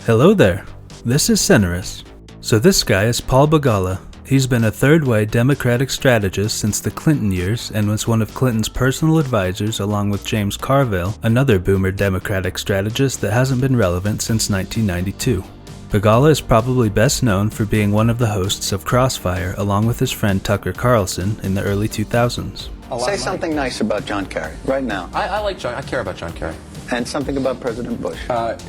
Hello there, this is Senaris. So this guy is Paul Begala. He's been a third-way Democratic strategist since the Clinton years and was one of Clinton's personal advisors along with James Carville, another boomer Democratic strategist that hasn't been relevant since 1992. Begala is probably best known for being one of the hosts of Crossfire along with his friend Tucker Carlson in the early 2000s. Say something nice about John Kerry right now. I like John. I care about John Kerry. And something about President Bush.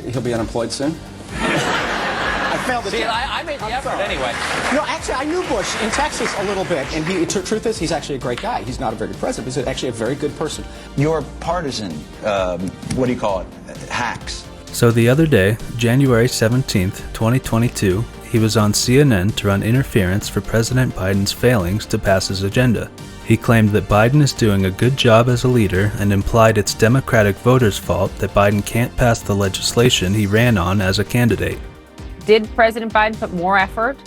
He'll be unemployed soon. I failed the See, I made the effort anyway. No, actually, I knew Bush in Texas a little bit, and truth is, he's actually a great guy. He's not a very good president, but he's actually a very good person. Your partisan, what do you call it, hacks. So the other day, January 17th, 2022, he was on CNN to run interference for President Biden's failings to pass his agenda. He claimed that Biden is doing a good job as a leader and implied it's Democratic voters' fault that Biden can't pass the legislation he ran on as a candidate. Did President Biden put more effort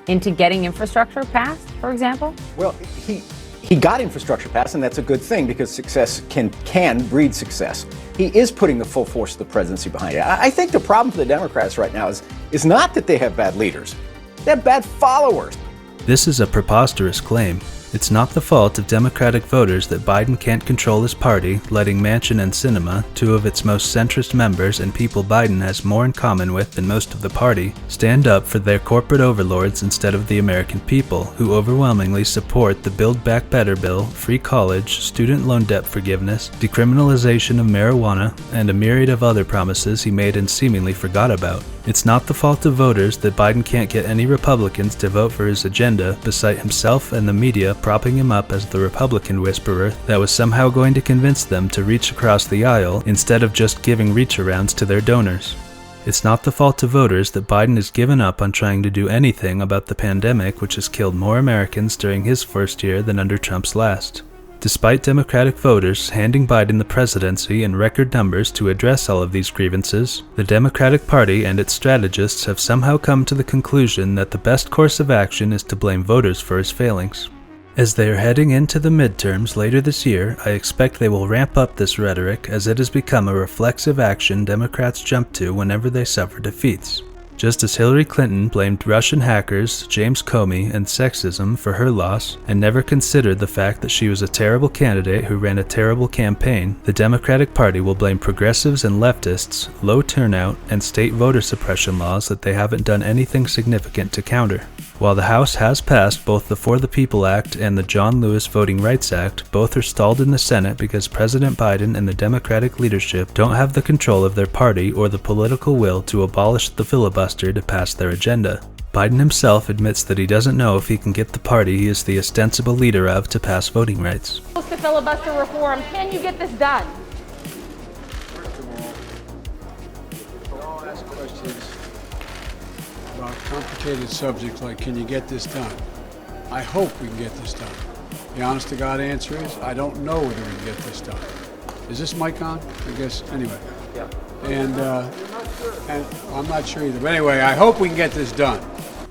into getting infrastructure passed, for example? Well, he got infrastructure passed, and that's a good thing because success can breed success. He is putting the full force of the presidency behind it. I think the problem for the Democrats right now is not that they have bad leaders. They have bad followers. This is a preposterous claim. It's not the fault of Democratic voters that Biden can't control his party, letting Manchin and Sinema, two of its most centrist members and people Biden has more in common with than most of the party, stand up for their corporate overlords instead of the American people, who overwhelmingly support the Build Back Better bill, free college, student loan debt forgiveness, decriminalization of marijuana, and a myriad of other promises he made and seemingly forgot about. It's not the fault of voters that Biden can't get any Republicans to vote for his agenda, beside himself and the media propping him up as the Republican whisperer that was somehow going to convince them to reach across the aisle instead of just giving reach-arounds to their donors. It's not the fault of voters that Biden has given up on trying to do anything about the pandemic, which has killed more Americans during his first year than under Trump's last. Despite Democratic voters handing Biden the presidency in record numbers to address all of these grievances, the Democratic Party and its strategists have somehow come to the conclusion that the best course of action is to blame voters for his failings. As they are heading into the midterms later this year, I expect they will ramp up this rhetoric as it has become a reflexive action Democrats jump to whenever they suffer defeats. Just as Hillary Clinton blamed Russian hackers, James Comey, and sexism for her loss, and never considered the fact that she was a terrible candidate who ran a terrible campaign, the Democratic Party will blame progressives and leftists, low turnout, and state voter suppression laws that they haven't done anything significant to counter. While the House has passed both the For the People Act and the John Lewis Voting Rights Act, both are stalled in the Senate because President Biden and the Democratic leadership don't have the control of their party or the political will to abolish the filibuster to pass their agenda. Biden himself admits that he doesn't know if he can get the party he is the ostensible leader of to pass voting rights. To filibuster reform, can you get this done? First of all, don't ask questions about complicated subjects like, can you get this done? I hope we can get this done. The honest to God answer is, I don't know whether we can get this done. Is this mic on? I guess, anyway. Yeah. And I'm not sure either. But anyway, I hope we can get this done.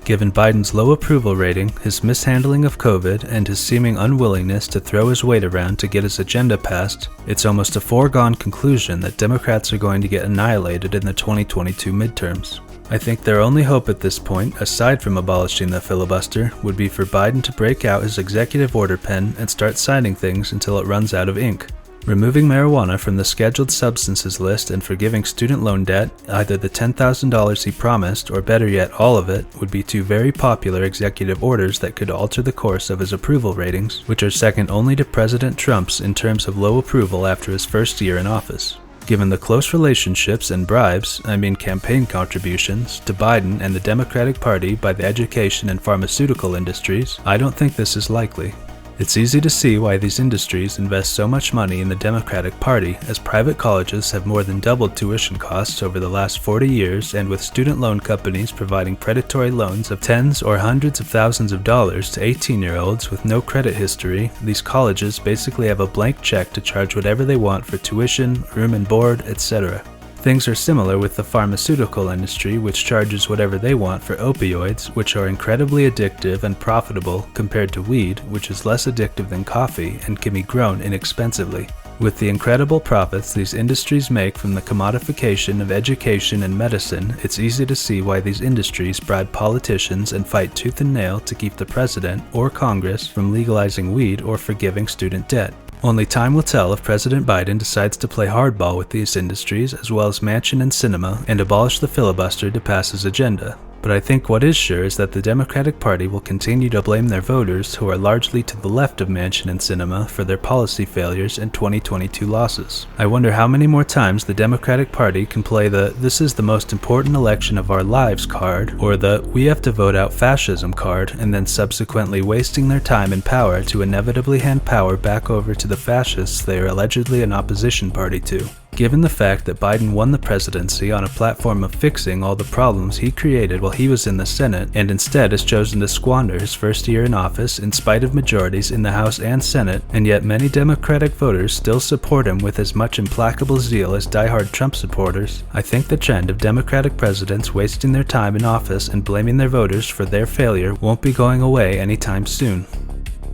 Given Biden's low approval rating, his mishandling of COVID, and his seeming unwillingness to throw his weight around to get his agenda passed, it's almost a foregone conclusion that Democrats are going to get annihilated in the 2022 midterms. I think their only hope at this point, aside from abolishing the filibuster, would be for Biden to break out his executive order pen and start signing things until it runs out of ink. Removing marijuana from the scheduled substances list and forgiving student loan debt, either the $10,000 he promised or better yet all of it, would be two very popular executive orders that could alter the course of his approval ratings, which are second only to President Trump's in terms of low approval after his first year in office. Given the close relationships and bribes, campaign contributions, to Biden and the Democratic Party by the education and pharmaceutical industries, I don't think this is likely. It's easy to see why these industries invest so much money in the Democratic Party, as private colleges have more than doubled tuition costs over the last 40 years, and with student loan companies providing predatory loans of tens or hundreds of thousands of dollars to 18-year-olds with no credit history, these colleges basically have a blank check to charge whatever they want for tuition, room and board, etc. Things are similar with the pharmaceutical industry, which charges whatever they want for opioids, which are incredibly addictive and profitable compared to weed, which is less addictive than coffee and can be grown inexpensively. With the incredible profits these industries make from the commodification of education and medicine, it's easy to see why these industries bribe politicians and fight tooth and nail to keep the president or Congress from legalizing weed or forgiving student debt. Only time will tell if President Biden decides to play hardball with these industries as well as Manchin and Sinema and abolish the filibuster to pass his agenda. But I think what is sure is that the Democratic Party will continue to blame their voters, who are largely to the left of Manchin and Sinema, for their policy failures and 2022 losses. I wonder how many more times the Democratic Party can play the "this is the most important election of our lives" card, or the "we have to vote out fascism" card, and then subsequently wasting their time and power to inevitably hand power back over to the fascists they are allegedly an opposition party to. Given the fact that Biden won the presidency on a platform of fixing all the problems he created while he was in the Senate, and instead has chosen to squander his first year in office in spite of majorities in the House and Senate, and yet many Democratic voters still support him with as much implacable zeal as diehard Trump supporters, I think the trend of Democratic presidents wasting their time in office and blaming their voters for their failure won't be going away anytime soon.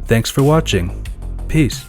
Thanks for watching. Peace.